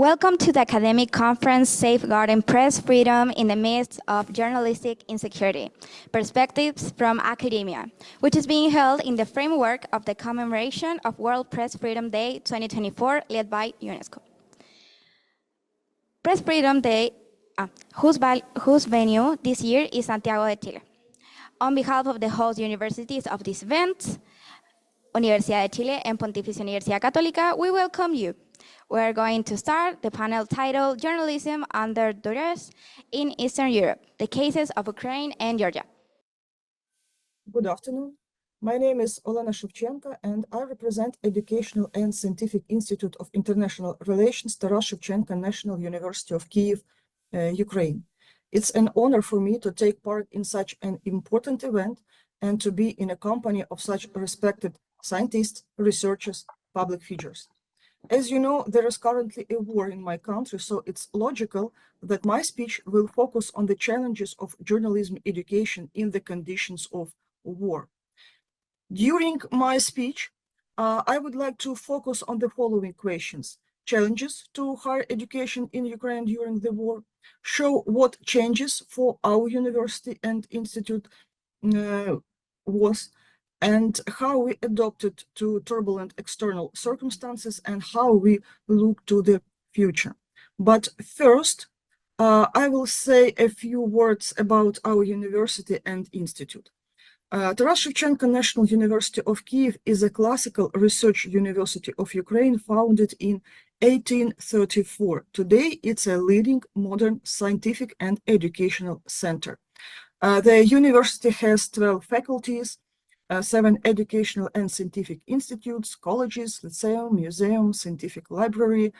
Welcome to the academic conference Safeguarding Press Freedom in the Midst of Journalistic Insecurity, Perspectives from Academia, which is being held in the framework of the commemoration of World Press Freedom Day 2024, led by UNESCO. Press Freedom Day, whose venue this year is Santiago de Chile. On behalf of the host universities of this event, Universidad de Chile and Pontificia Universidad Católica, we welcome you. We're going to start the panel titled Journalism Under Duress in Eastern Europe, the cases of Ukraine and Georgia. Good afternoon. My name is Olena Shevchenko, and I represent Educational and Scientific Institute of International Relations, Taras Shevchenko National University of Kyiv, Ukraine. It's an honor for me to take part in such an important event and to be in a company of such respected scientists, researchers, public figures. As you know, there is currently a war in my country, so it's logical that my speech will focus on the challenges of journalism education in the conditions of war. During my speech, I would like to focus on the following questions: challenges to higher education in Ukraine during the war, show what changes for our university and institute was, and how we adapted to turbulent external circumstances and how we look to the future. But first, I will say a few words about our university and institute. Taras Shevchenko National University of Kyiv is a classical research university of Ukraine founded in 1834. Today, it's a leading modern scientific and educational center. The university has 12 faculties, 7 educational and scientific institutes, colleges, lyceum, museum, scientific library,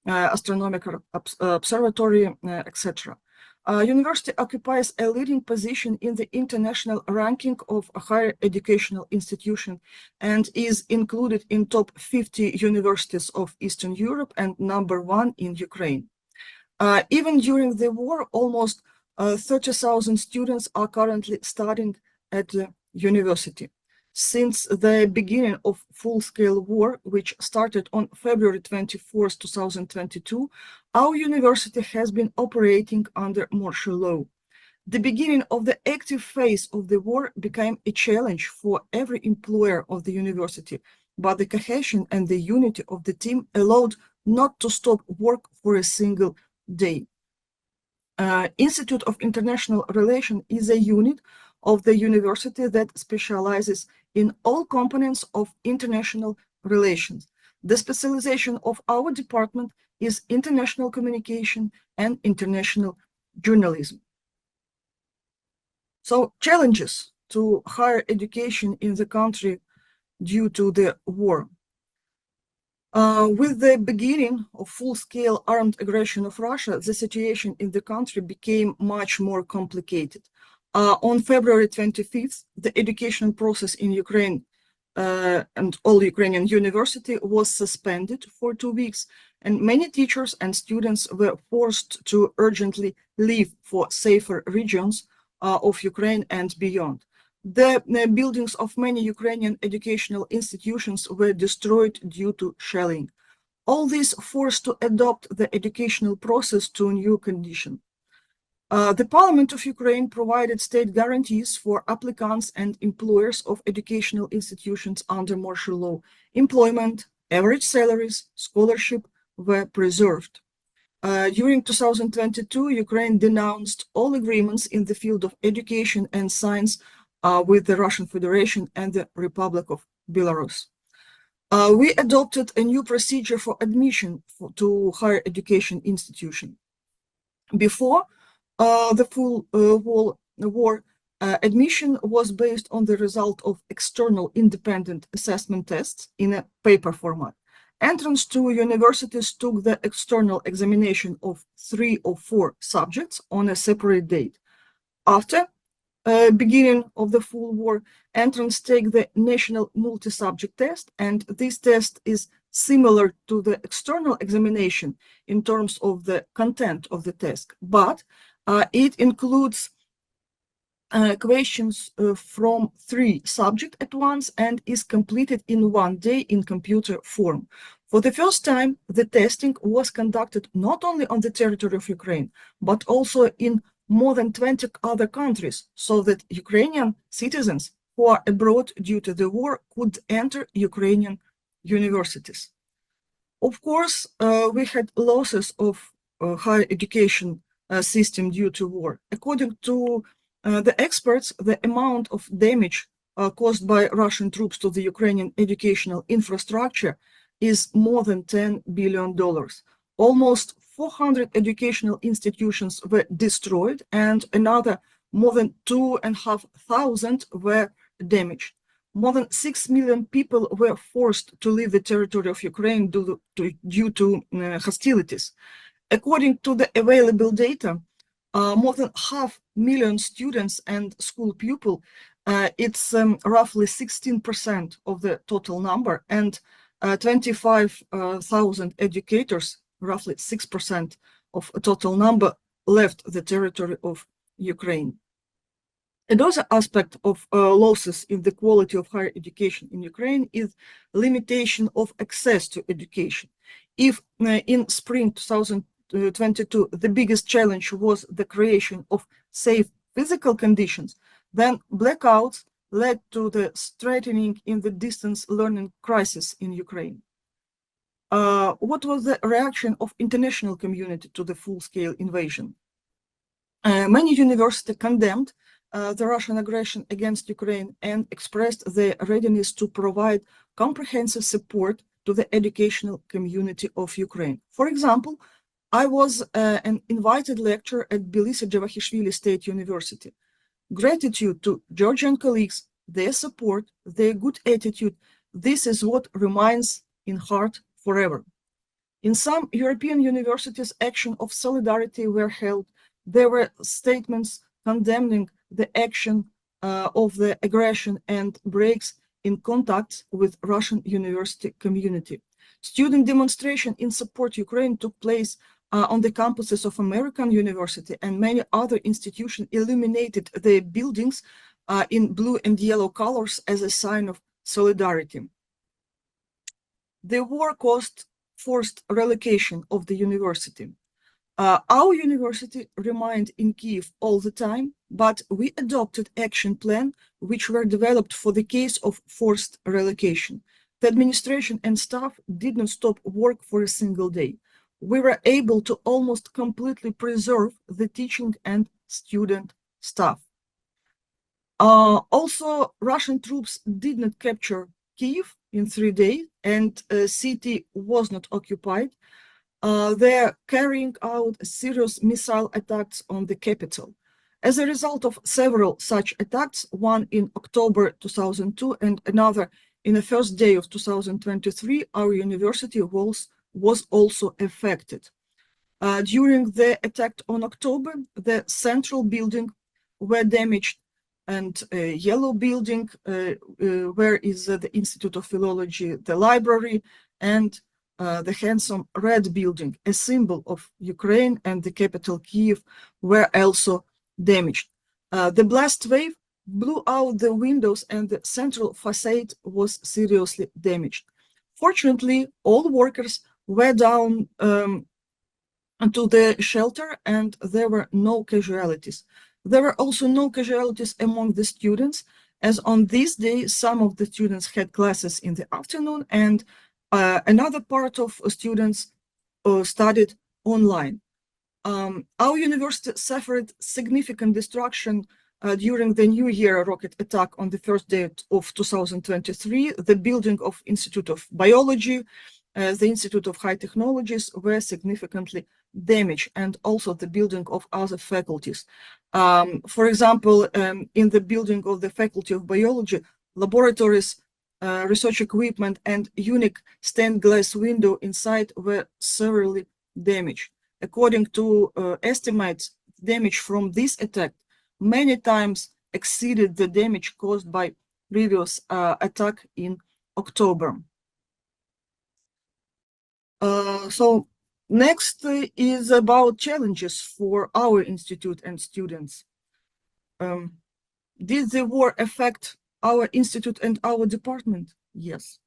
astronomical observatory, etc. University occupies a leading position in the international ranking of higher educational institution and is included in top 50 universities of Eastern Europe and number 1 in Ukraine. Even during the war, almost 30,000 students are currently studying at the university. Since the beginning of full-scale war, which started on February 24, 2022, our university has been operating under martial law. The beginning of the active phase of the war became a challenge for every employer of the university, but the cohesion and the unity of the team allowed not to stop work for a single day. Institute of International Relations is a unit of the university that specializes in all components of international relations. The specialization of our department is international communication and international journalism. So, challenges to higher education in the country due to the war. With the beginning of full-scale armed aggression of Russia, the situation in the country became much more complicated. On February 25th, the educational process in Ukraine and all Ukrainian university was suspended for 2 weeks, and many teachers and students were forced to urgently leave for safer regions of Ukraine and beyond. The buildings of many Ukrainian educational institutions were destroyed due to shelling. All this forced to adopt the educational process to a new condition. The Parliament of Ukraine provided state guarantees for applicants and employers of educational institutions under martial law. Employment, average salaries, scholarship were preserved. During 2022, Ukraine denounced all agreements in the field of education and science with the Russian Federation and the Republic of Belarus. We adopted a new procedure for admission to higher education institution. Before the full war, admission was based on the result of external independent assessment tests in a paper format. Entrance to universities took the external examination of 3 or 4 subjects on a separate date. After beginning of the full war, entrants take the national multi-subject test, and this test is similar to the external examination in terms of the content of the test, but it includes questions from 3 subjects at once and is completed in 1 day in computer form. For the first time, the testing was conducted not only on the territory of Ukraine, but also in more than 20 other countries, so that Ukrainian citizens who are abroad due to the war could enter Ukrainian universities. Of course, we had losses of higher education system due to war. According to the experts, the amount of damage caused by Russian troops to the Ukrainian educational infrastructure is more than $10 billion. Almost 400 educational institutions were destroyed and another more than 2,500 were damaged. More than 6 million people were forced to leave the territory of Ukraine due to hostilities. According to the available data, more than 500,000 students and school pupils, it's roughly 16% of the total number, and 25,000 educators, roughly 6% of a total number, left the territory of Ukraine. Another aspect of losses in the quality of higher education in Ukraine is limitation of access to education. If in spring 2022 the biggest challenge was the creation of safe physical conditions, then blackouts led to the strengthening in the distance learning crisis in Ukraine. What was the reaction of international community to the full-scale invasion? Many universities condemned the Russian aggression against Ukraine and expressed their readiness to provide comprehensive support to the educational community of Ukraine. For example, I was an invited lecturer at Tbilisi State University. Gratitude to Georgian colleagues, their support, their good attitude, this is what remains in heart forever. In some European universities, action of solidarity were held. There were statements condemning the action of the aggression and breaks in contacts with Russian university community. Student demonstration in support Ukraine took place on the campuses of American University, and many other institutions illuminated their buildings in blue and yellow colors as a sign of solidarity. The war caused forced relocation of the university. Our university remained in Kyiv all the time, but we adopted action plan which were developed for the case of forced relocation. The administration and staff did not stop work for a single day. We were able to almost completely preserve the teaching and student staff. Also, Russian troops did not capture Kyiv in 3 days, and the city was not occupied. They're carrying out serious missile attacks on the capital. As a result of several such attacks, one in October 2002 and another in the first day of 2023, our university was also affected. During the attack on October, the central building were damaged, and a yellow building where is the Institute of Philology, the library, and the handsome red building, a symbol of Ukraine and the capital Kyiv, were also damaged. The blast wave blew out the windows and the central facade was seriously damaged. Fortunately, all workers were down to the shelter and there were no casualties. There were also no casualties among the students, as on this day, some of the students had classes in the afternoon and another part of students studied online. Our university suffered significant destruction during the New Year rocket attack on the first day of 2023. The building of Institute of Biology, the Institute of High Technologies were significantly damaged, and also the building of other faculties. For example, in the building of the Faculty of Biology, laboratories, research equipment, and unique stained glass window inside were severely damaged. According to estimates, damage from this attack many times exceeded the damage caused by previous attack in October. So next is about challenges for our institute and students. Did the war affect our institute and our department? Yes.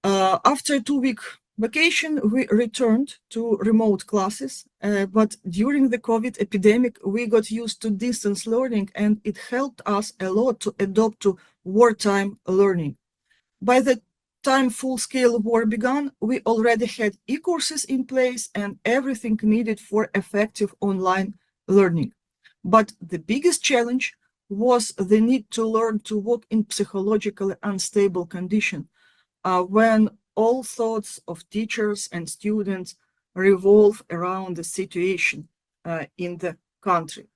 After a 2-week vacation, we returned to remote classes, but during the COVID epidemic, we got used to distance learning, and it helped us a lot to adapt to wartime learning. By the time full-scale war began, we already had e-courses in place and everything needed for effective online learning. But the biggest challenge was the need to learn to work in psychologically unstable conditions when all thoughts of teachers and students revolve around the situation in the country.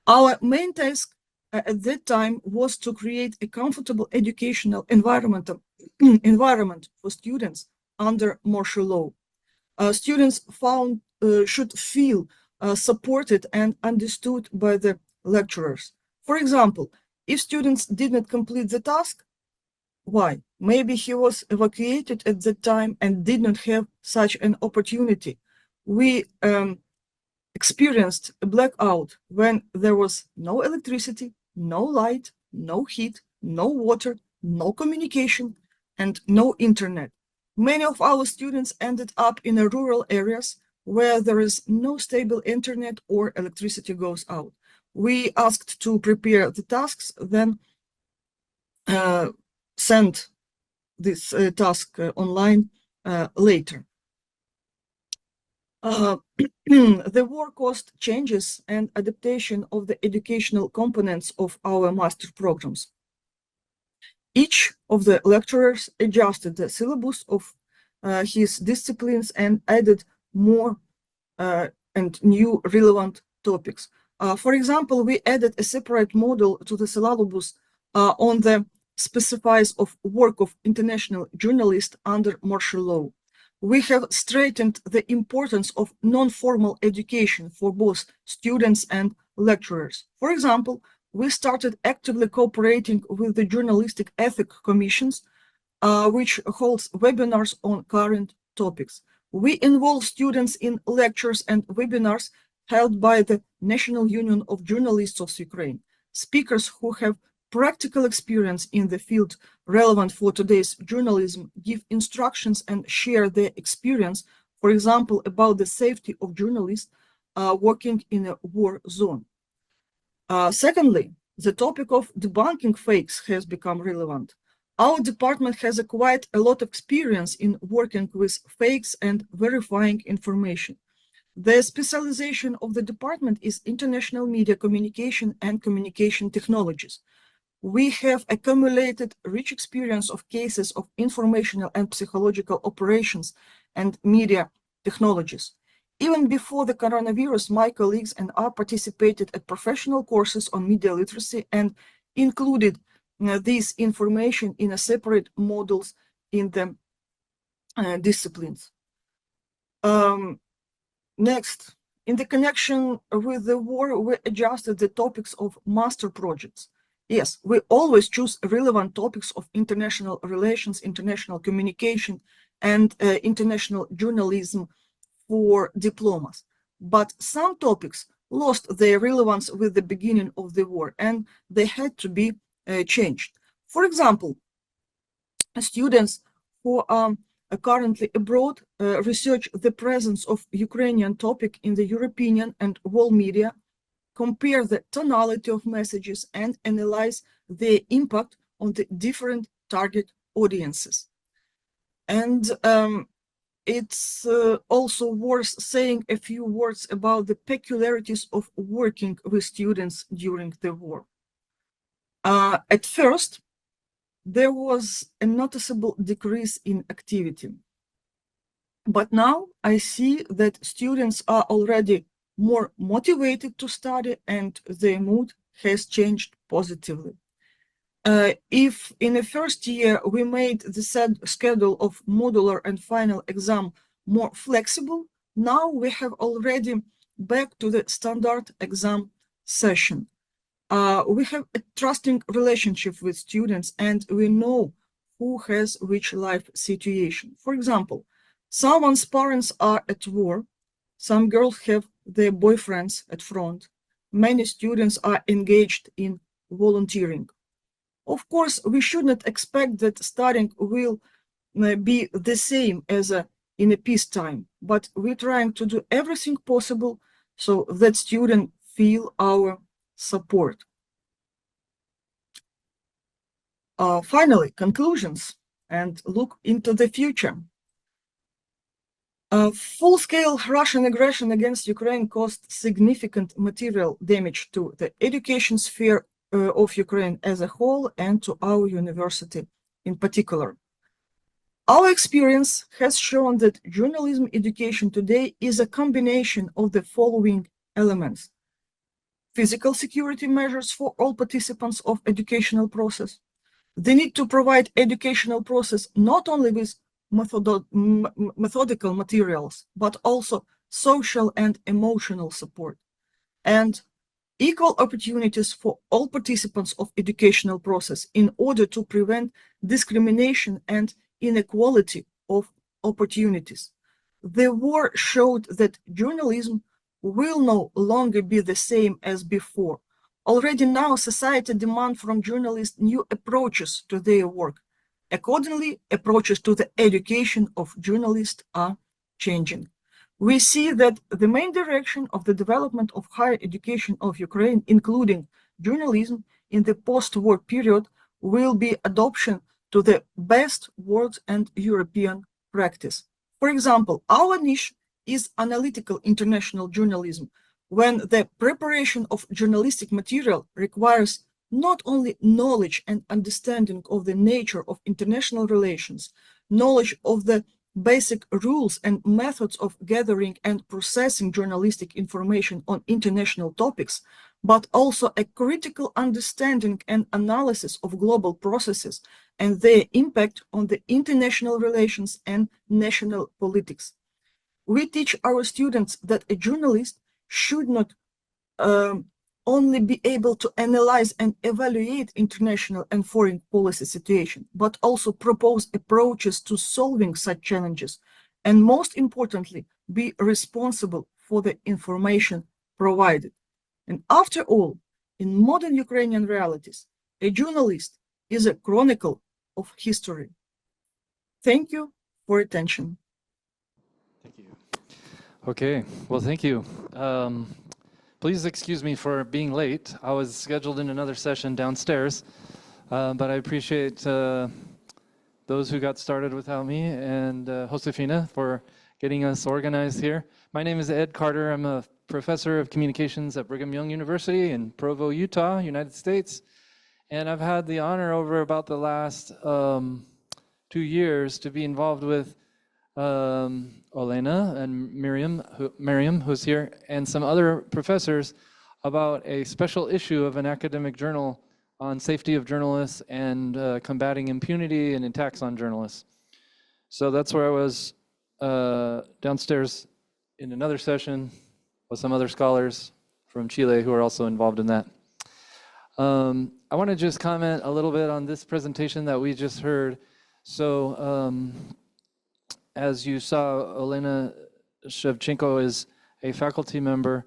Our main task at that time was to create a comfortable educational environment for students under martial law. Students should feel supported and understood by the lecturers. For example, if students did not complete the task, why? Maybe he was evacuated at that time and did not have such an opportunity. We experienced a blackout when there was no electricity, no light, no heat, no water, no communication, and no internet. Many of our students ended up in rural areas where there is no stable internet or electricity goes out. We asked to prepare the tasks, then send this task online later. The war caused changes and adaptation of the educational components of our master programs. Each of the lecturers adjusted the syllabus of his disciplines and added more and new relevant topics. For example, we added a separate module to the syllabus on the specifies of work of international journalists under martial law. We have straightened the importance of non-formal education for both students and lecturers. For example, we started actively cooperating with the Journalistic Ethics Commissions, which holds webinars on current topics. We involve students in lectures and webinars held by the National Union of Journalists of Ukraine. Speakers who have practical experience in the field relevant for today's journalism give instructions and share their experience, for example, about the safety of journalists working in a war zone. Secondly, the topic of debunking fakes has become relevant. Our department has acquired a lot of experience in working with fakes and verifying information. The specialization of the department is international media communication and communication technologies. We have accumulated rich experience of cases of informational and psychological operations and media technologies. Even before the coronavirus, my colleagues and I participated at professional courses on media literacy and included this information in a separate modules in the disciplines. Next, in the connection with the war, we adjusted the topics of master projects. Yes, we always choose relevant topics of international relations, international communication, and international journalism for diplomas. But some topics lost their relevance with the beginning of the war, and they had to be changed. For example, students who are currently abroad research the presence of Ukrainian topic in the European and world media, compare the tonality of messages, and analyze their impact on the different target audiences. And it's also worth saying a few words about the peculiarities of working with students during the war. At first, there was a noticeable decrease in activity. But now I see that students are already more motivated to study and their mood has changed positively. If in the first year we made the schedule of modular and final exam more flexible, now we have already back to the standard exam session. We have a trusting relationship with students and we know who has which life situation. For example, someone's parents are at war, some girls have their boyfriends at front, many students are engaged in volunteering. Of course, we should not expect that studying will be the same as in a peacetime, but we're trying to do everything possible so that students feel our support. Finally, conclusions and look into the future. Full-scale Russian aggression against Ukraine caused significant material damage to the education sphere of Ukraine as a whole and to our university in particular. Our experience has shown that journalism education today is a combination of the following elements: physical security measures for all participants of educational process. They need to provide educational process not only with methodical materials, but also social and emotional support, and equal opportunities for all participants of educational process in order to prevent discrimination and inequality of opportunities. The war showed that journalism will no longer be the same as before. Already now, society demands from journalists new approaches to their work. Accordingly, approaches to the education of journalists are changing. We see that the main direction of the development of higher education of Ukraine, including journalism in the post-war period, will be adoption to the best world and European practice. For example, our niche is analytical international journalism, when the preparation of journalistic material requires not only knowledge and understanding of the nature of international relations, knowledge of the basic rules and methods of gathering and processing journalistic information on international topics, but also a critical understanding and analysis of global processes and their impact on the international relations and national politics. We teach our students that a journalist should not only be able to analyze and evaluate international and foreign policy situation, but also propose approaches to solving such challenges, and most importantly, be responsible for the information provided. And after all, in modern Ukrainian realities, a journalist is a chronicle of history. Thank you for attention. Thank you. Okay, well, thank you. Please excuse me for being late. I was scheduled in another session downstairs, but I appreciate those who got started without me, and Josefina for getting us organized here. My name is Ed Carter. I'm a professor of communications at Brigham Young University in Provo, Utah, United States. And I've had the honor over about the last 2 years to be involved with Olena and Mariam, who's here, and some other professors about a special issue of an academic journal on safety of journalists and combating impunity and attacks on journalists. So that's where I was downstairs in another session with some other scholars from Chile who are also involved in that. I want to just comment a little bit on this presentation that we just heard. So as you saw, Olena Shevchenko is a faculty member,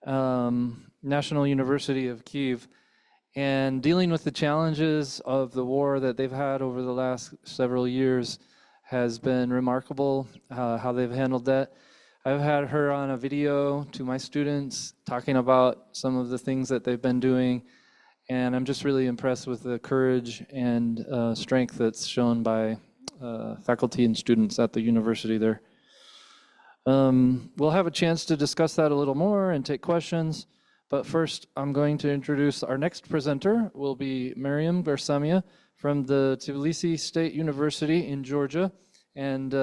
National University of Kyiv, and dealing with the challenges of the war that they've had over the last several years has been remarkable, how they've handled that. I've had her on a video to my students talking about some of the things that they've been doing, and I'm just really impressed with the courage and strength that's shown by faculty and students at the university there. We'll have a chance to discuss that a little more and take questions, but first I'm going to introduce our next presenter. Will be Mariam Gersamia from the Tbilisi State University in Georgia, and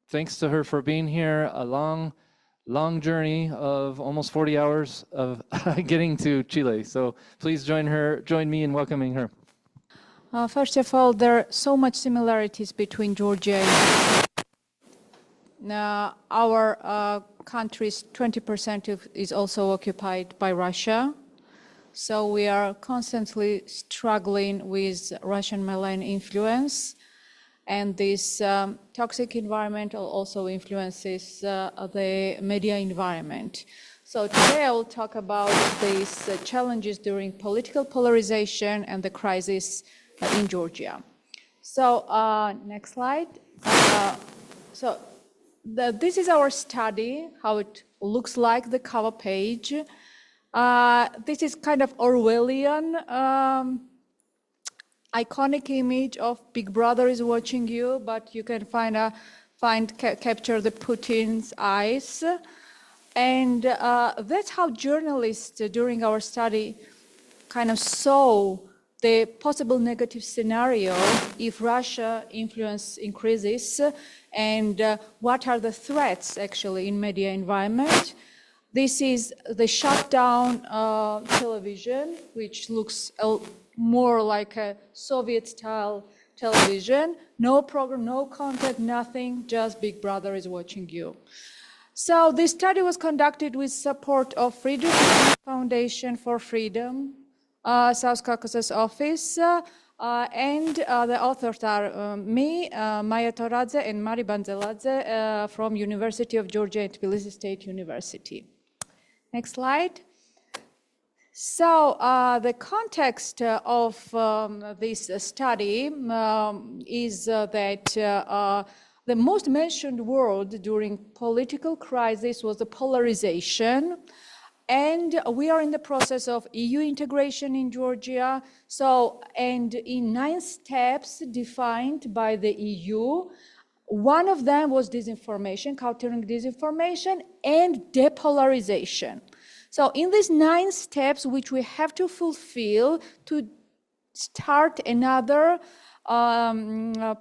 thanks to her for being here. A long journey of almost 40 hours of getting to Chile. So please join me in welcoming her. First of all, there are so much similarities between Georgia and our country's 20% is also occupied by Russia. So we are constantly struggling with Russian malign influence. And this toxic environment also influences the media environment. So today I will talk about these challenges during political polarization and the crisis in Georgia. So next slide. This is our study, how it looks like, the cover page. This is kind of Orwellian, iconic image of Big Brother is watching you, but you can capture the Putin's eyes. And that's how journalists during our study kind of saw the possible negative scenario if Russia influence increases, and what are the threats actually in media environment. This is the shutdown television, which looks more like a Soviet-style television. No program, no content, nothing, just Big Brother is watching you. So this study was conducted with support of Freedom Foundation for Freedom, South Caucasus office, and the authors are me, Maia Toradze, and Bandzeladze from University of Georgia and Tbilisi State University. Next slide. So the context of this study is that the most mentioned word during political crisis was the polarization. And we are in the process of EU integration in Georgia. So, and in 9 steps defined by the EU, one of them was disinformation, countering disinformation, and depolarization. So in these 9 steps, which we have to fulfill to start another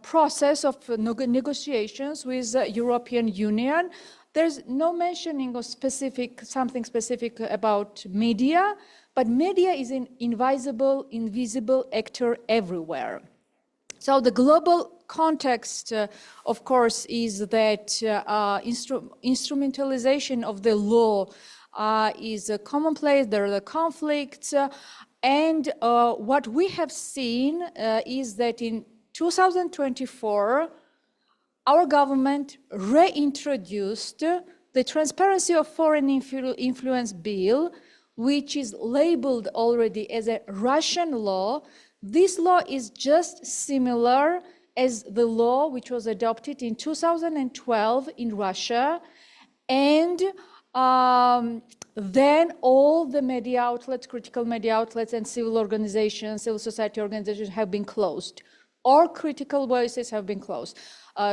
process of negotiations with the European Union, there's no mentioning of something specific about media, but media is an invisible actor everywhere. So the global context, of course, is that instrumentalization of the law is commonplace. There are the conflicts, and what we have seen is that in 2024, our government reintroduced the Transparency of Foreign Influence Bill, which is labeled already as a Russian law. This law is just similar as the law which was adopted in 2012 in Russia. And then all the media outlets, critical media outlets, and civil organizations, civil society organizations have been closed. All critical voices have been closed.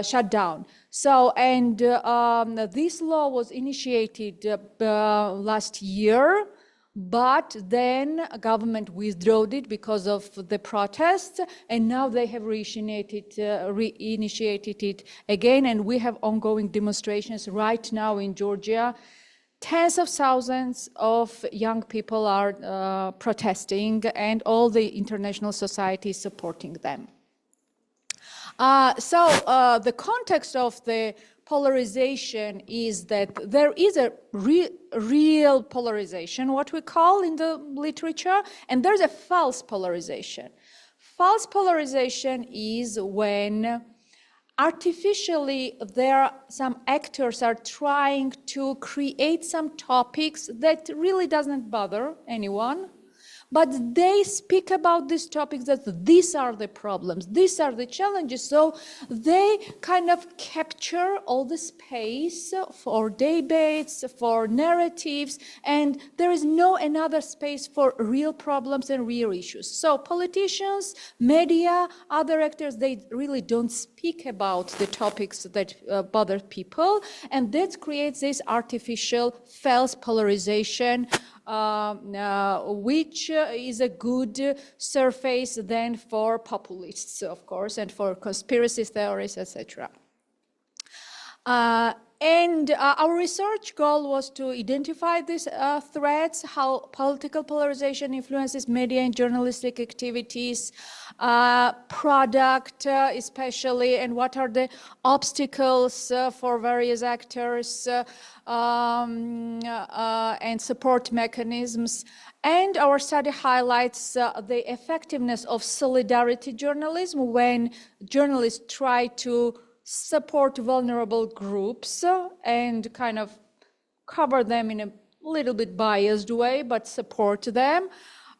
Shut down. So, and this law was initiated last year, but then government withdrew it because of the protests, and now they have reinitiated it again, and we have ongoing demonstrations right now in Georgia. Tens of thousands of young people are protesting, and all the international society is supporting them. The context of the polarization is that there is a real polarization, what we call in the literature, and there's a false polarization. False polarization is when artificially some actors are trying to create some topics that really doesn't bother anyone, but they speak about these topics that these are the problems, these are the challenges. So they kind of capture all the space for debates, for narratives, and there is no another space for real problems and real issues. So politicians, media, other actors, they really don't speak about the topics that bother people, and that creates this artificial false polarization, which is a good surface then for populists, of course, and for conspiracy theories, etc. And our research goal was to identify these threats, how political polarization influences media and journalistic activities, product especially, and what are the obstacles for various actors, and support mechanisms. And our study highlights the effectiveness of solidarity journalism when journalists try to support vulnerable groups and kind of cover them in a little bit biased way, but support them.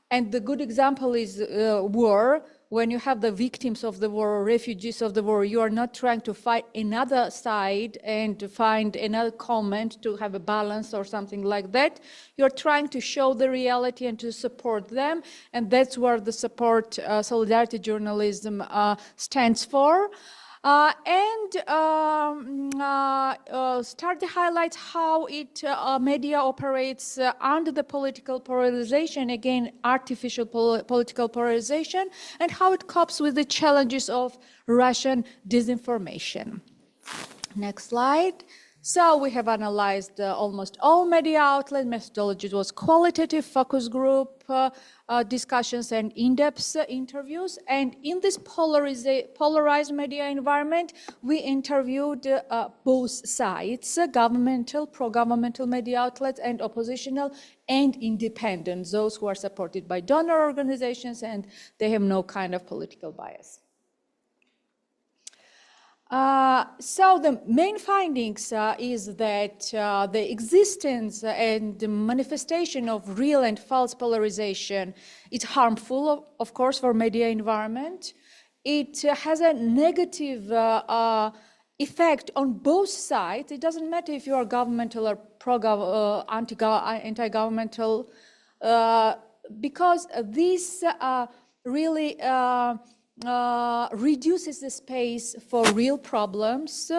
And the good example is war, when you have the victims of the war or refugees of the war, you are not trying to fight another side and to find another comment to have a balance or something like that. You're trying to show the reality and to support them. And that's where the support solidarity journalism stands for. Start to highlight how media operates under the political polarization, again, artificial political polarization, and how it copes with the challenges of Russian disinformation. Next slide. So we have analyzed almost all media outlets. Methodology was qualitative focus group discussions and in-depth interviews. And in this polarized media environment, we interviewed both sides, governmental, pro-governmental media outlets, and oppositional and independent, those who are supported by donor organizations and they have no kind of political bias. So the main findings is that the existence and the manifestation of real and false polarization is harmful, of course, for media environment. It has a negative effect on both sides. It doesn't matter if you are governmental or anti-governmental, because this really reduces the space for real problems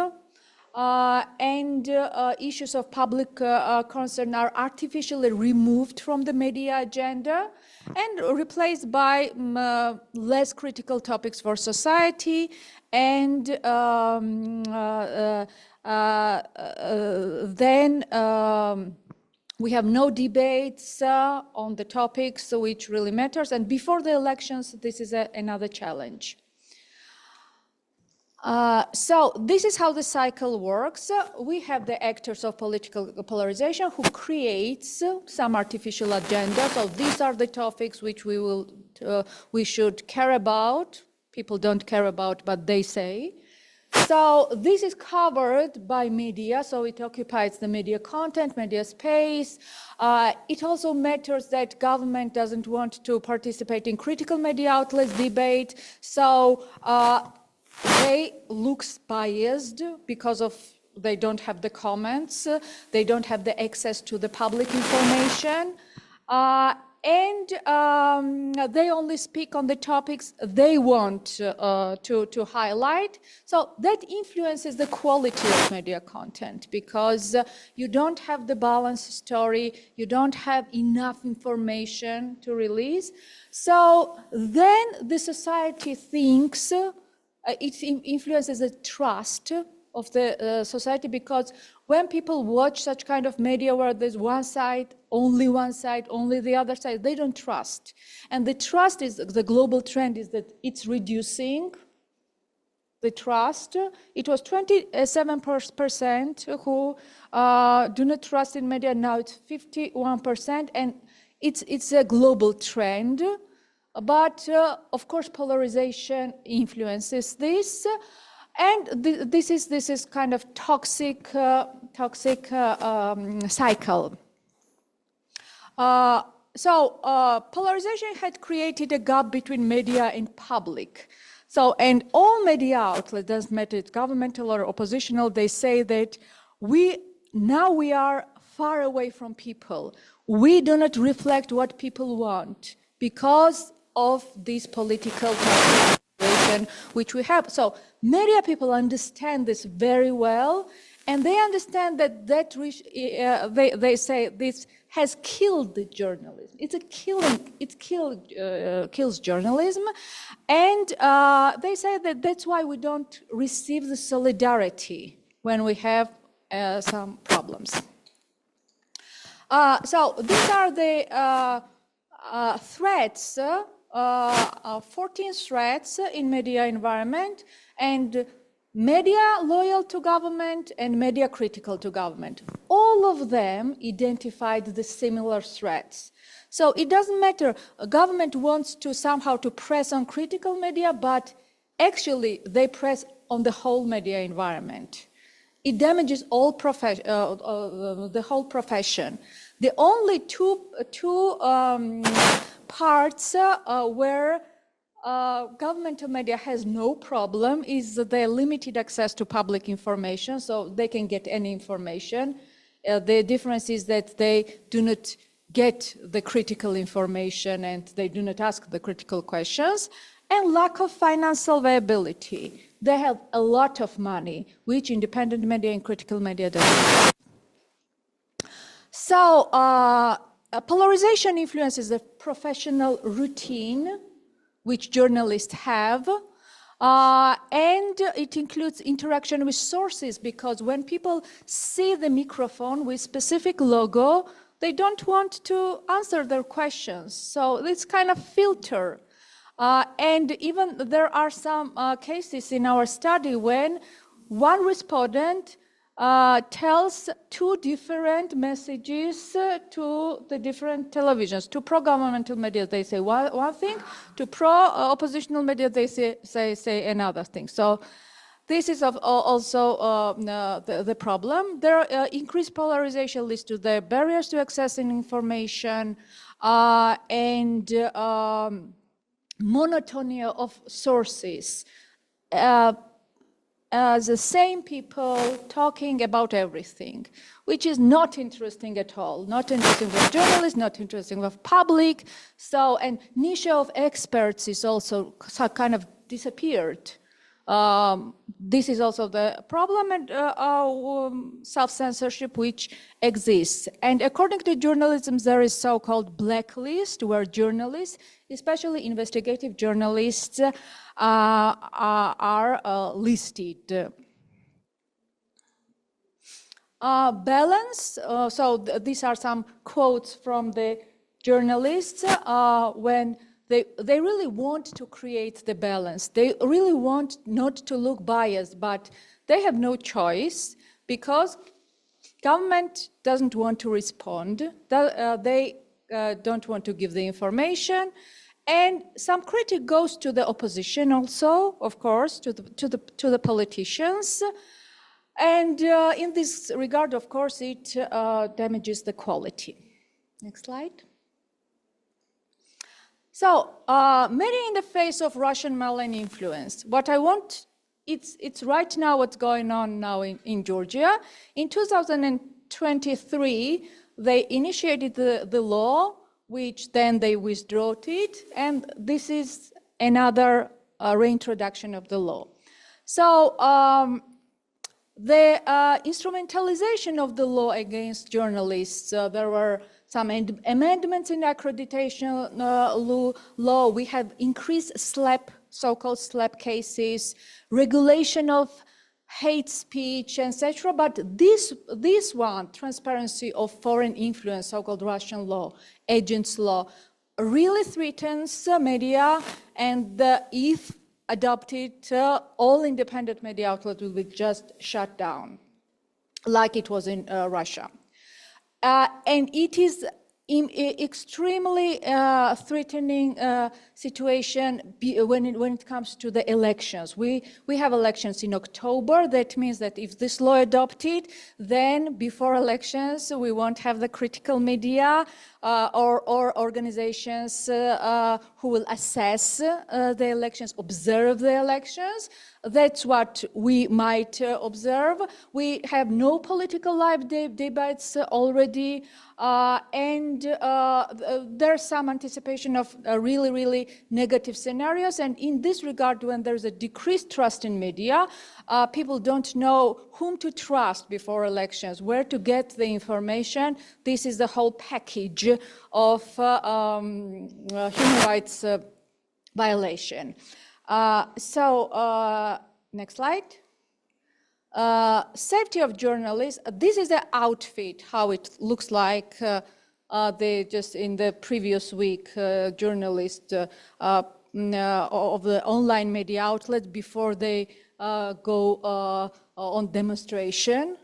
and issues of public concern are artificially removed from the media agenda and replaced by less critical topics for society, and then we have no debates on the topics which really matters. And before the elections, this is another challenge. So this is how the cycle works. We have the actors of political polarization who creates some artificial agenda. So these are the topics which we should care about. People don't care about, but they say. So this is covered by media, so it occupies the media content, media space. It also matters that government doesn't want to participate in critical media outlets debate, so they look biased because of they don't have the comments, they don't have the access to the public information. And they only speak on the topics they want to highlight. So that influences the quality of media content because you don't have the balanced story, you don't have enough information to release. So then the society thinks it influences the trust of the society, because when people watch such kind of media where there's one side, only the other side, they don't trust. And the trust is, the global trend is that it's reducing the trust. It was 27% who do not trust in media, now it's 51%, and it's a global trend. But of course, polarization influences this. And this is kind of toxic cycle. So polarization had created a gap between media and public. So, and all media outlets, doesn't matter it's governmental or oppositional, they say that now we are far away from people. We do not reflect what people want because of this political situation which we have. So media people understand this very well, and they understand that they say this has killed the journalism. It's a killing. It kills journalism, and they say that that's why we don't receive the solidarity when we have some problems. So these are the threats. 14 threats in media environment, and media loyal to government and media critical to government. All of them identified the similar threats. So it doesn't matter, a government wants to somehow to press on critical media, but actually they press on the whole media environment. It damages all the whole profession. The only two parts where governmental media has no problem is the limited access to public information, so they can get any information. The difference is that they do not get the critical information and they do not ask the critical questions. And lack of financial viability. They have a lot of money, which independent media and critical media don't. So polarization influences the professional routine which journalists have, and it includes interaction with sources, because when people see the microphone with specific logo, they don't want to answer their questions. So it's kind of filter. And even there are some cases in our study when one respondent tells two different messages to the different televisions. To pro-governmental media, they say one thing. To pro-oppositional media, they say another thing. So this is also the problem. Increased polarization leads to the barriers to accessing information and monotony of sources. The same people talking about everything, which is not interesting at all. Not interesting for journalists, not interesting for public. So, and niche of experts is also kind of disappeared. This is also the problem, and self-censorship which exists. And according to journalism, there is so-called blacklist, where journalists, especially investigative journalists, are listed. Balance, these are some quotes from the journalists when they really want to create the balance. They really want not to look biased, but they have no choice because government doesn't want to respond. They don't want to give the information. And some critique goes to the opposition also, of course, to the politicians. And in this regard, of course, it damages the quality. Next slide. So, media in the face of Russian malign influence. What I want, it's right now what's going on now in Georgia. In 2023, they initiated the law, which then they withdrew it, and this is another reintroduction of the law. So, the instrumentalization of the law against journalists, there were some amendments in accreditation law. We have increased SLAPP, so-called SLAPP cases, regulation of hate speech, etc. But this one, transparency of foreign influence, so-called Russian law, agents law, really threatens media, and if adopted, all independent media outlets will be just shut down, like it was in Russia. And it is extremely threatening situation when it comes to the elections. We have elections in October. That means that if this law adopted, then before elections we won't have the critical media or organizations who will assess the elections, observe the elections. That's what we might observe. We have no political live debates already, and there's some anticipation of really, really negative scenarios. And in this regard, when there's a decreased trust in media, people don't know whom to trust before elections, where to get the information. This is the whole package of human rights violation. Next slide. Safety of journalists. This is the outfit, how it looks like. They just in the previous week, journalists of the online media outlets before they go on demonstration.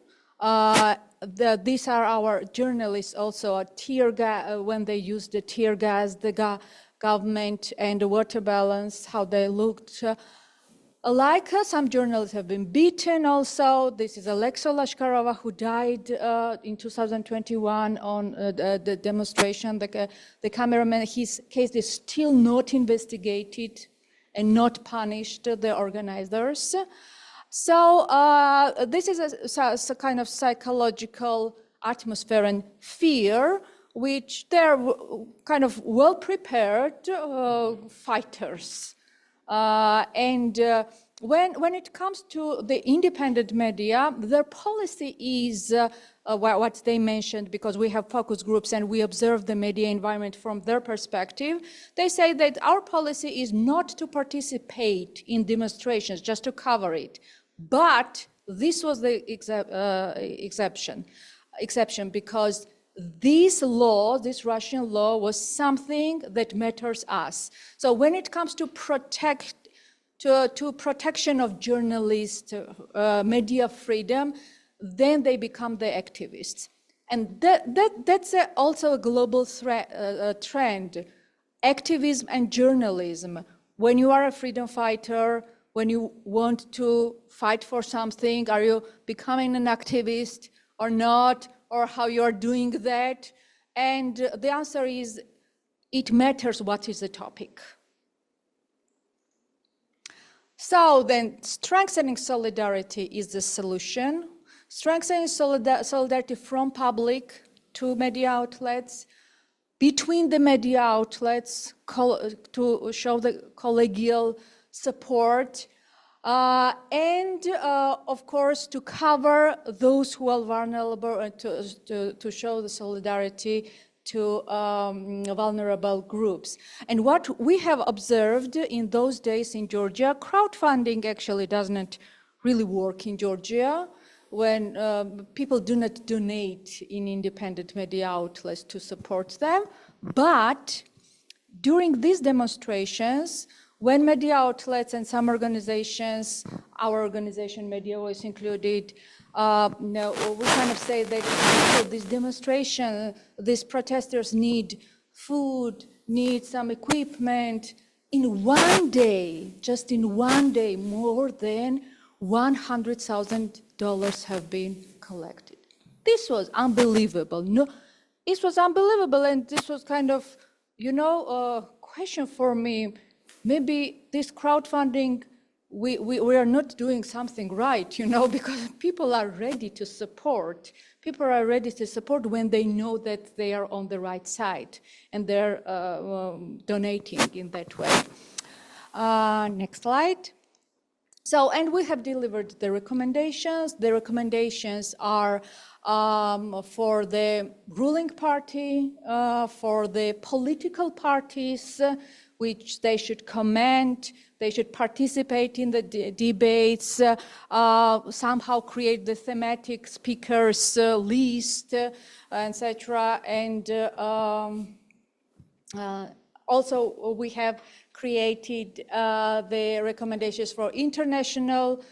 These are our journalists also, tear gas, when they used the tear gas, the government and the water balance, how they looked. Like some journalists have been beaten also. This is Alexei Lashkarova, who died in 2021 on the demonstration. The cameraman, his case is still not investigated. and not punished the organizers. So this is a kind of psychological atmosphere and fear, which they're kind of well-prepared fighters. When it comes to the independent media, their policy is what they mentioned, because we have focus groups and we observe the media environment from their perspective. They say that our policy is not to participate in demonstrations, just to cover it. But this was the exception, because this law, this Russian law, was something that matters us. So when it comes to protection of journalists, media freedom, then they become the activists. And that's also a global trend, activism and journalism. When you are a freedom fighter, when you want to fight for something, are you becoming an activist or not, or how you are doing that? And the answer is, it matters what is the topic. So then, strengthening solidarity is the solution. Strengthening solidarity from public to media outlets, between the media outlets, to show the collegial support, and of course to cover those who are vulnerable, and to show the solidarity to vulnerable groups. And what we have observed in those days in Georgia, crowdfunding actually doesn't really work in Georgia when people do not donate in independent media outlets to support them. But during these demonstrations, when media outlets and some organizations, our organization Media Voice included, we kind of say that this demonstration, these protesters need food, need some equipment. In one day, just in one day, more than $100,000 have been collected. This was unbelievable. No, it was unbelievable, and this was kind of, a question for me. Maybe this crowdfunding, we are not doing something right, because people are ready to support. People are ready to support when they know that they are on the right side and they're donating in that way. Next slide. So, and we have delivered the recommendations. The recommendations are for the ruling party, for the political parties, which they should comment, they should participate in the debates, somehow create the thematic speakers list, etc. And also we have created the recommendations for international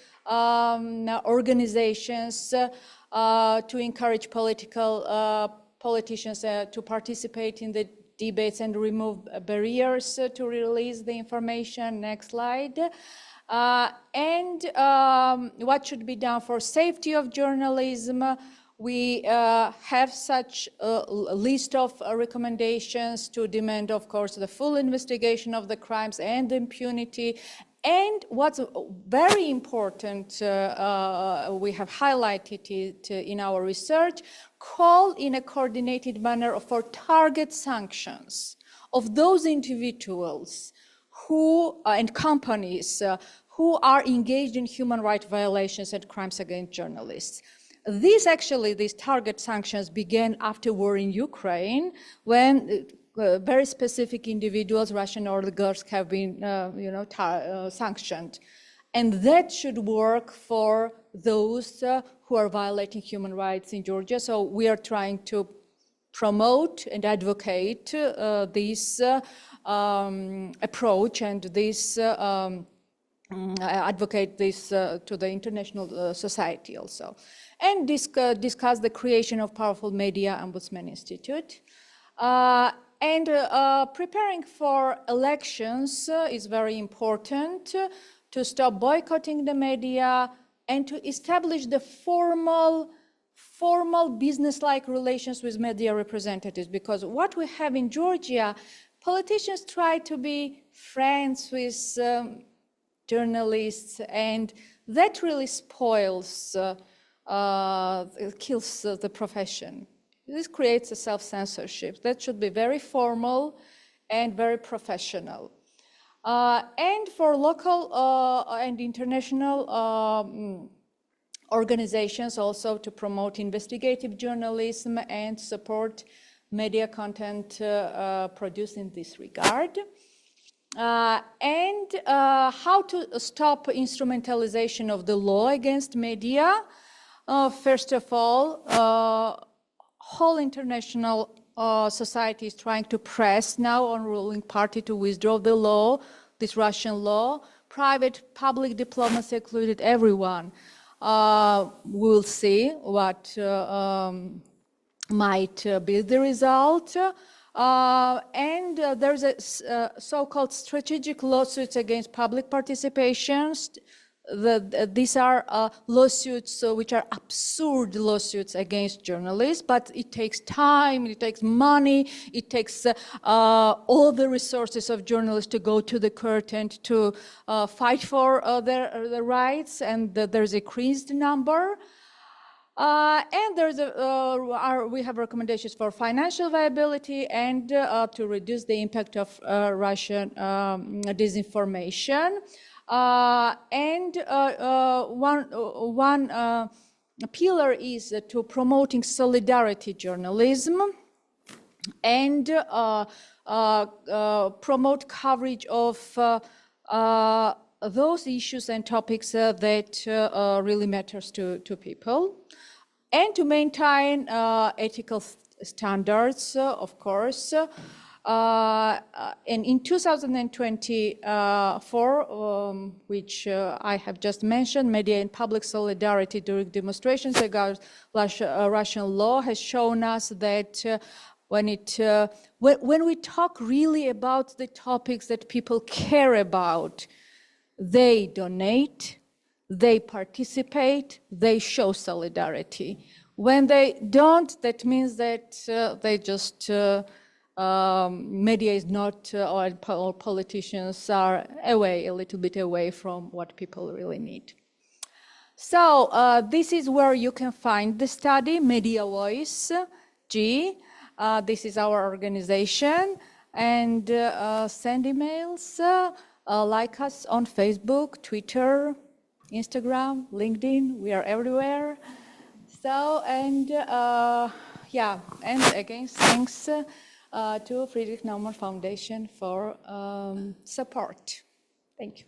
organizations to encourage politicians to participate in the debates and remove barriers to release the information. Next slide. And what should be done for safety of journalism? We have such a list of recommendations to demand, of course, the full investigation of the crimes and impunity. And what's very important, we have highlighted it in our research, call in a coordinated manner for target sanctions of those individuals who and companies who are engaged in human rights violations and crimes against journalists. These target sanctions began after war in Ukraine, when very specific individuals, Russian oligarchs, have been, sanctioned. And that should work for those who are violating human rights in Georgia. So we are trying to promote and advocate this approach and this advocate this to the international society also. And discuss the creation of powerful media ombudsman institute. And preparing for elections is very important to stop boycotting the media and to establish the formal business-like relations with media representatives. Because what we have in Georgia, politicians try to be friends with journalists, and that really spoils, kills the profession. This creates a self-censorship that should be very formal and very professional. And for local and international organizations also to promote investigative journalism and support media content produced in this regard. And how to stop instrumentalization of the law against media. First of all, whole international society is trying to press now on ruling party to withdraw the law, this Russian law. Private, public diplomacy included, everyone. We'll see what might be the result. And there's a so-called strategic lawsuits against public participations. These are lawsuits which are absurd lawsuits against journalists, but it takes time, it takes money, it takes all the resources of journalists to go to the court and to fight for their rights, and there's a increased number. And there's we have recommendations for financial viability and to reduce the impact of Russian disinformation. And one pillar is to promoting solidarity journalism and promote coverage of those issues and topics that really matters to people, and to maintain ethical standards, of course. And in 2024, which I have just mentioned, media and public solidarity during demonstrations against Russian law has shown us that when we talk really about the topics that people care about, they donate, they participate, they show solidarity. When they don't, that means that they just media is not, or politicians are a little bit away from what people really need. So this is where you can find the study, Media Voice G. This is our organization, and send emails, like us on Facebook, Twitter, Instagram, LinkedIn, we are everywhere. So, and yeah, and again, thanks to Friedrich Naumann Foundation for support. Thank you.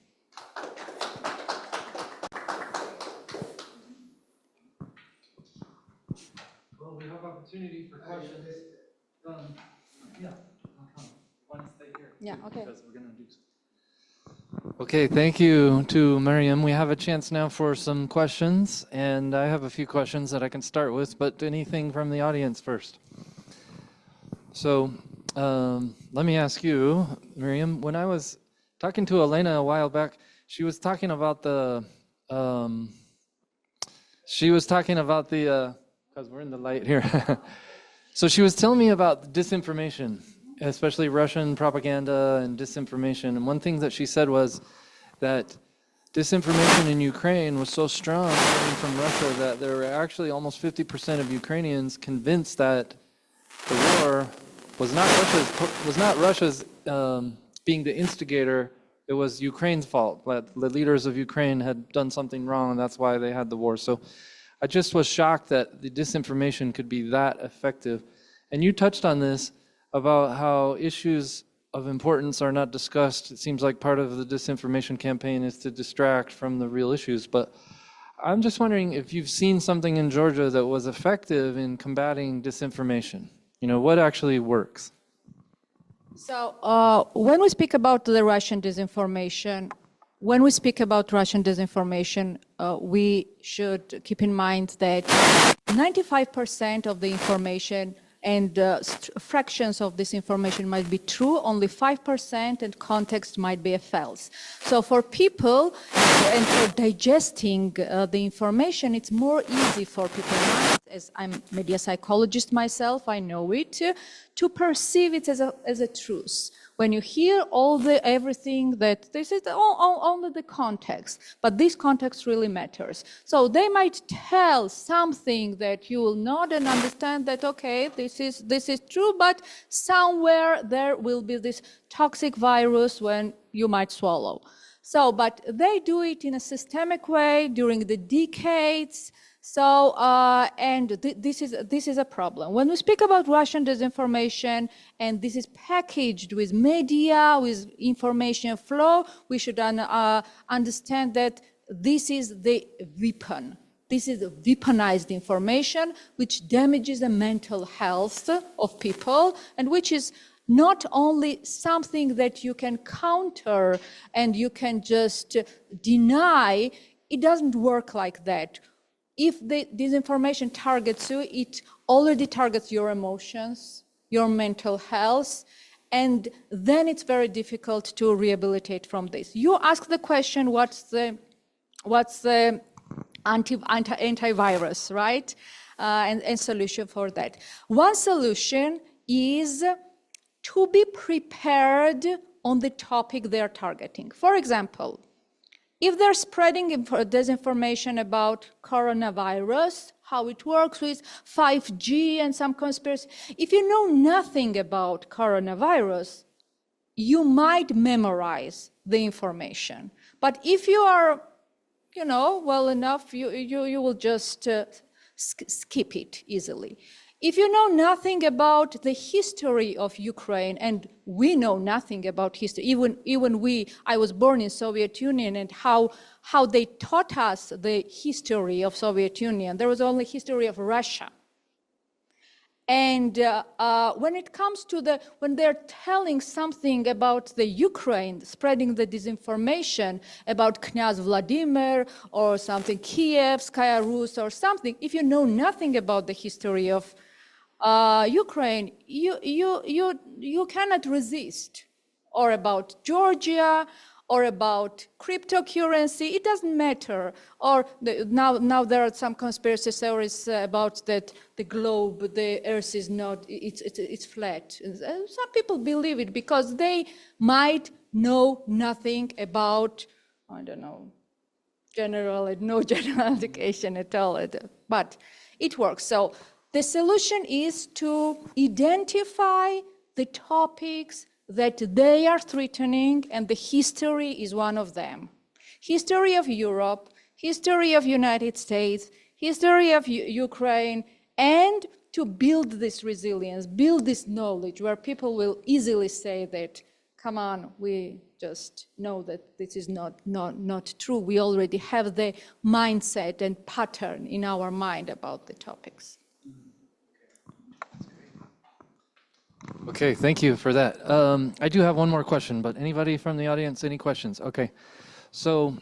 Well, we have opportunity for questions. Yeah, I'll come once they hear. Yeah, okay. Because we're gonna do. Okay, thank you to Mariam. We have a chance now for some questions, and I have a few questions that I can start with, but anything from the audience first. So let me ask you, Mariam, when I was talking to Olena a while back, she was talking about the, because we're in the light here. So she was telling me about disinformation, especially Russian propaganda and disinformation. And one thing that she said was that disinformation in Ukraine was so strong coming from Russia that there were actually almost 50% of Ukrainians convinced that the war was not Russia's being the instigator. It was Ukraine's fault. That the leaders of Ukraine had done something wrong, and that's why they had the war. So I just was shocked that the disinformation could be that effective. And you touched on this about how issues of importance are not discussed. It seems like part of the disinformation campaign is to distract from the real issues. But I'm just wondering if you've seen something in Georgia that was effective in combating disinformation. You know, what actually works? So when we speak about the Russian disinformation, we should keep in mind that 95% of the information and fractions of this information might be true, only 5%, and context might be a false. So for people and for digesting the information, it's more easy for people's minds as I'm a media psychologist myself, I know it, to perceive it as a truth. When you hear everything that this is only the context, but this context really matters. So they might tell something that you will nod and understand that, okay, this is true, but somewhere there will be this toxic virus when you might swallow. So, but they do it in a systemic way during the decades. So, this is a problem. When we speak about Russian disinformation, and this is packaged with media, with information flow, we should understand that this is the weapon. This is weaponized information, which damages the mental health of people, and which is not only something that you can counter and you can just deny. It doesn't work like that. If this information targets you, it already targets your emotions, your mental health, and then it's very difficult to rehabilitate from this. You ask the question, what's the antivirus, right? And solution for that. One solution is to be prepared on the topic they're targeting. For example, if they're spreading disinformation about coronavirus, how it works with 5G and some conspiracy, if you know nothing about coronavirus, you might memorize the information. But if you are, well enough, you will just skip it easily. If you know nothing about the history of Ukraine, and we know nothing about history, even I was born in Soviet Union, and how they taught us the history of Soviet Union. There was only history of Russia. And when it comes to when they're telling something about the Ukraine, spreading the disinformation about Knyaz Vladimir or something, Kyiv, Skaya Rus or something, if you know nothing about the history of Ukraine, you cannot resist. Or about Georgia, or about cryptocurrency, it doesn't matter. Or now there are some conspiracy theories about that the globe, the earth is not, it's flat. And some people believe it because they might know nothing about, I don't know, no general education at all, but it works. So the solution is to identify the topics that they are threatening, and the history is one of them. History of Europe, history of United States, history of Ukraine, and to build this resilience, build this knowledge where people will easily say that, come on, we just know that this is not true. We already have the mindset and pattern in our mind about the topics. Okay, thank you for that. I do have one more question, but anybody from the audience, any questions? Okay, so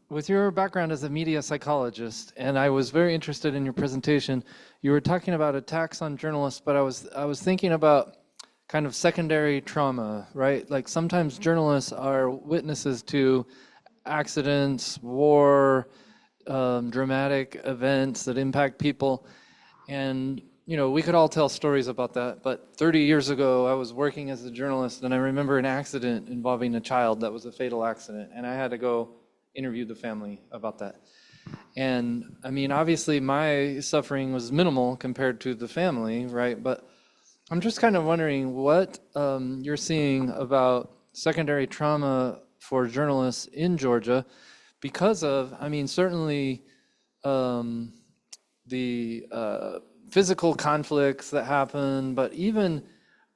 with your background as a media psychologist, and I was very interested in your presentation, you were talking about attacks on journalists, but I was thinking about kind of secondary trauma, right? Like sometimes journalists are witnesses to accidents, war, dramatic events that impact people, and we could all tell stories about that, but 30 years ago, I was working as a journalist, and I remember an accident involving a child that was a fatal accident, and I had to go interview the family about that. And I mean, obviously, my suffering was minimal compared to the family, right? But I'm just kind of wondering what you're seeing about secondary trauma for journalists in Georgia because of, I mean, certainly the physical conflicts that happen, but even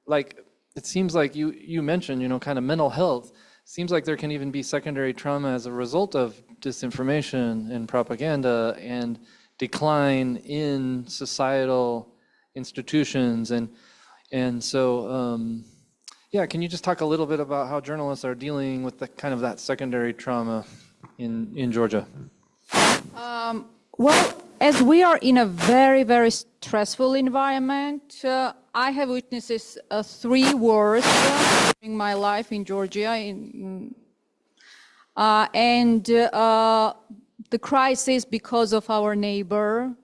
like it seems like you mentioned, kind of mental health. Seems like there can even be secondary trauma as a result of disinformation and propaganda and decline in societal institutions, and so yeah. Can you just talk a little bit about how journalists are dealing with the kind of that secondary trauma in Georgia? Well, as we are in a very, very stressful environment, I have witnessed 3 wars during my life in Georgia, and the crisis because of our neighbor,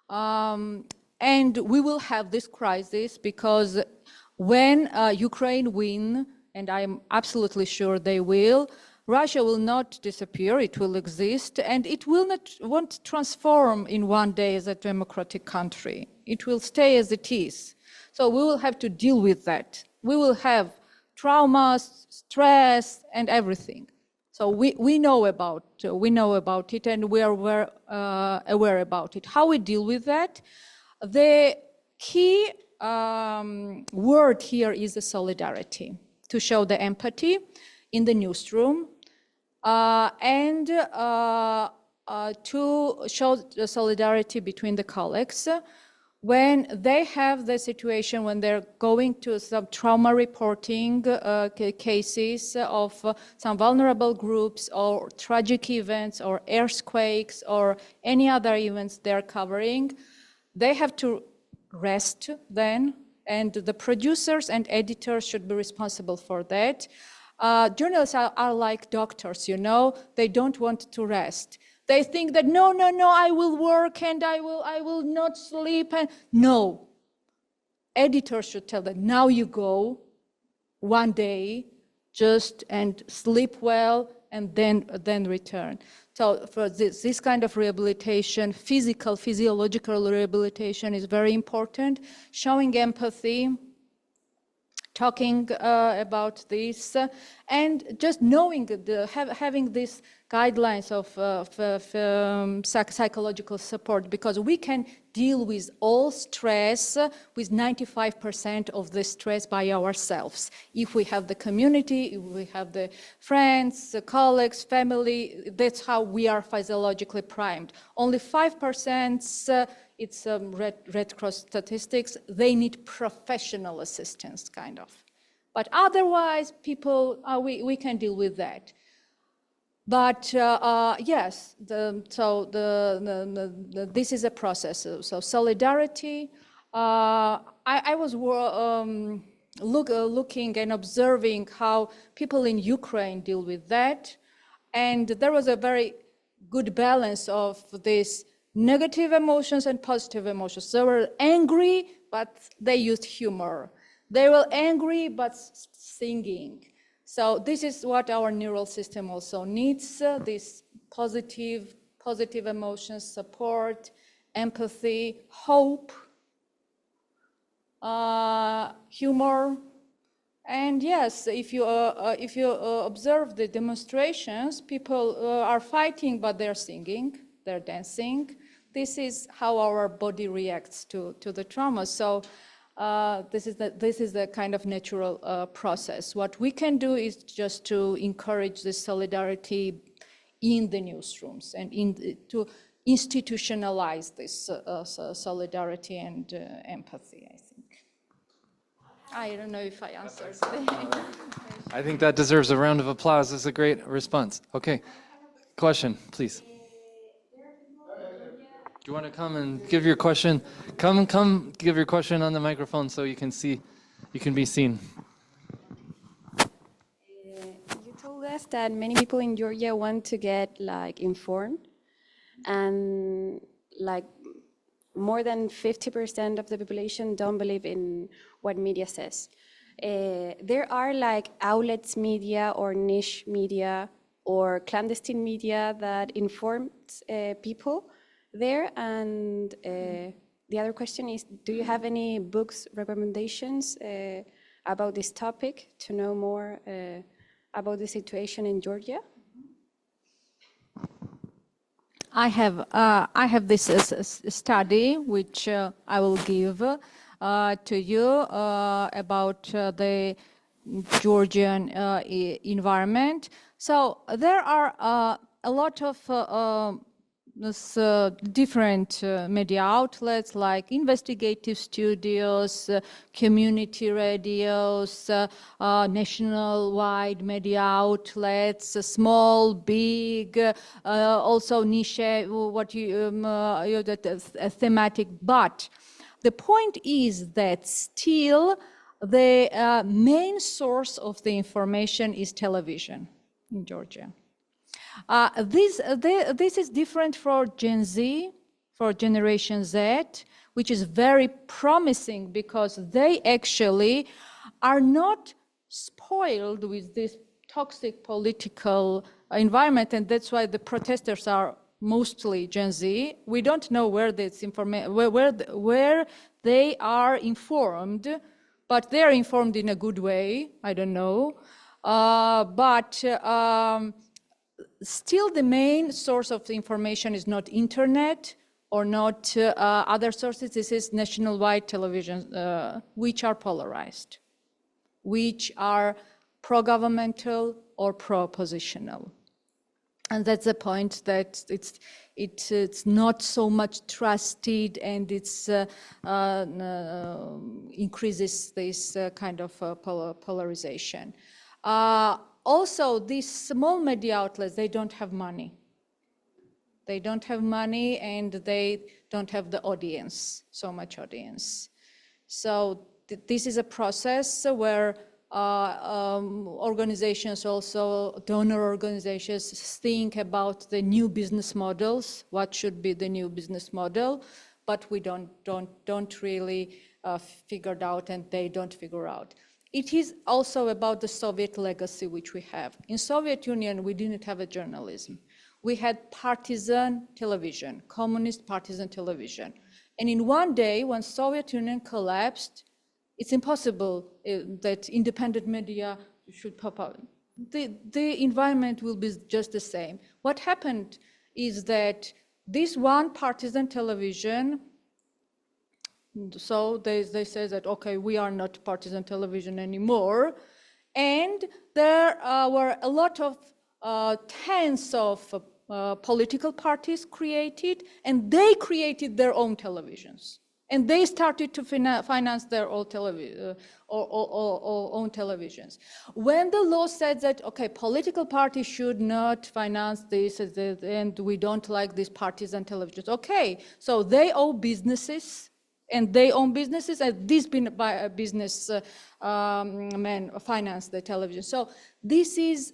And we will have this crisis because when Ukraine win, and I'm absolutely sure they will, Russia will not disappear, it will exist, and it won't transform in one day as a democratic country. It will stay as it is. So we will have to deal with that. We will have traumas, stress, and everything. So we know about it, and we are aware about it. How we deal with that? The key word here is the solidarity, to show the empathy in the newsroom, and to show the solidarity between the colleagues when they have the situation, when they're going to some trauma reporting cases of some vulnerable groups or tragic events or earthquakes or any other events they're covering. They have to rest then, and the producers and editors should be responsible for that. Journalists are like doctors, you know, they don't want to rest. They think that no, I will work and I will not sleep. And no, editors should tell them, now you go one day just and sleep well and then return. So for this kind of rehabilitation, physiological rehabilitation is very important. Showing empathy, talking about this, and just knowing, having these guidelines of psychological support, because we can deal with all stress, with 95% of the stress by ourselves. If we have the community, if we have the friends, the colleagues, family, that's how we are physiologically primed. Only 5%, it's Red Cross statistics, they need professional assistance, kind of. But otherwise, people, we can deal with that. But yes, this is a process. So solidarity. I was looking and observing how people in Ukraine deal with that, and there was a very good balance of these negative emotions and positive emotions. They were angry, but they used humor. They were angry, but singing. So this is what our neural system also needs, this positive emotions, support, empathy, hope, humor. And yes, if you observe the demonstrations, people are fighting, but they're singing, they're dancing. This is how our body reacts to the trauma. So this is the kind of natural process. What we can do is just to encourage this solidarity in the newsrooms and to institutionalize this solidarity and empathy, I think. I don't know if I answered. I think that deserves a round of applause. This is a great response. Okay, question, please. Do you want to come and give your question? Come, give your question on the microphone so you can be seen. You told us that many people in Georgia want to get informed, and more than 50% of the population don't believe in what media says. There are outlets media or niche media or clandestine media that informs people there, and the other question is, do you have any books recommendations about this topic to know more about the situation in Georgia? I have this study which I will give to you about the Georgian environment. So there are a lot of different media outlets like investigative studios, community radios, national-wide media outlets, small, big, also niche, thematic. But the point is that still the main source of the information is television in Georgia. This is different for Gen Z, for Generation Z, which is very promising because they actually are not spoiled with this toxic political environment, and that's why the protesters are mostly Gen Z. We don't know where this information, where they are informed, but they are informed in a good way. I don't know, still the main source of the information is not internet or not other sources. This is nationwide television, which are polarized, which are pro-governmental or pro-oppositional. And that's the point, that it's not so much trusted, and it's increases this kind of polarization. Also, these small media outlets, they don't have money. They don't have money, and they don't have the audience, so much audience. So this is a process where organizations, also donor organizations, think about the new business models, what should be the new business model, but we don't really figure it out, and they don't figure out. It is also about the Soviet legacy which we have. In Soviet Union, we didn't have a journalism. We had partisan television, communist partisan television. And in one day, when Soviet Union collapsed, it's impossible that independent media should pop up. The environment will be just the same. What happened is that this one partisan television, so they say that, okay, we are not partisan television anymore. And there were a lot of tens of political parties created, and they created their own televisions. And they started to finance their own televisions. When the law said that, okay, political parties should not finance this, and we don't like these partisan televisions, okay, so they own businesses, and these businessmen finance the television. So this is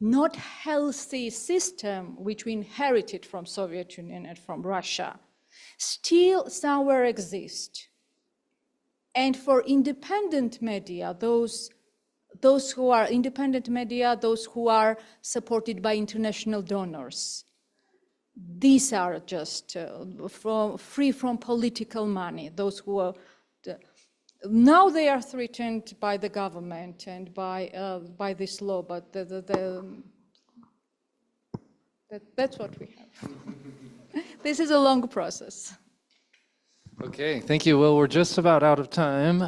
not healthy system which we inherited from Soviet Union and from Russia. Still somewhere exist. And for independent media, those who are independent media, those who are supported by international donors, these are just free from political money. Those who are, now they are threatened by the government and by this law, but that's what we have. This is a long process. Okay, thank you. Well, we're just about out of time.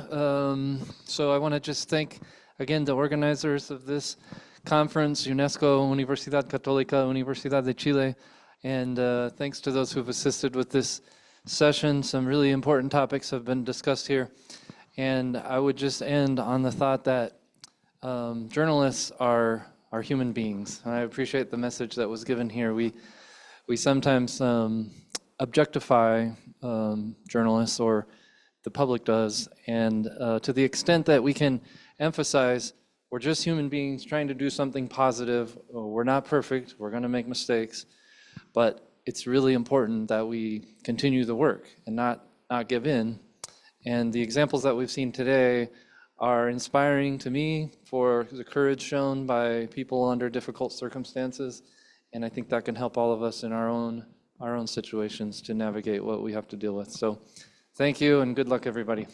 So I want to just thank, again, the organizers of this conference, UNESCO, Universidad Católica, Universidad de Chile, and thanks to those who've assisted with this session. Some really important topics have been discussed here. And I would just end on the thought that journalists are human beings. And I appreciate the message that was given here. We sometimes objectify journalists, or the public does, and to the extent that we can emphasize we're just human beings trying to do something positive. We're not perfect, we're going to make mistakes, but it's really important that we continue the work and not give in. And the examples that we've seen today are inspiring to me for the courage shown by people under difficult circumstances, and I think that can help all of us in our own situations to navigate what we have to deal with. So thank you, and good luck, everybody.